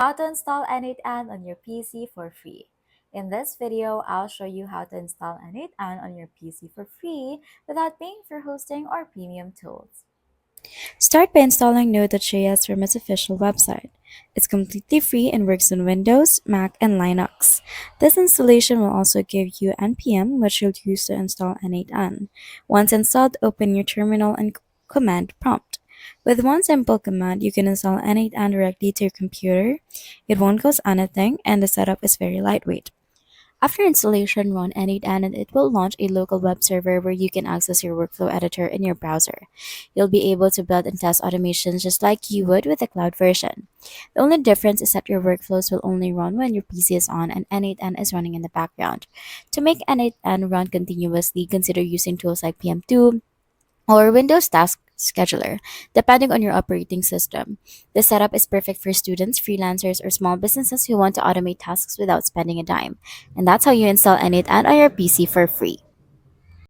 How to install N8N on your PC for free. In this video, I'll show you how to install N8N on your PC for free without paying for hosting or premium tools. Start by installing Node.js from its official website. It's completely free and works on Windows, Mac, and Linux. This installation will also give you npm, which you'll use to install N8N. Once installed, open your terminal and command prompt. With one simple command, you can install N8N directly to your computer. It won't cost anything, and the setup is very lightweight. After installation, run N8N and it will launch a local web server where you can access your workflow editor in your browser. You'll be able to build and test automations just like you would with the cloud version. The only difference is that your workflows will only run when your PC is on and N8N is running in the background. To make N8N run continuously, consider using tools like PM2, or Windows Task Scheduler, depending on your operating system. The setup is perfect for students, freelancers, or small businesses who want to automate tasks without spending a dime. And that's how you install N8N on your PC for free.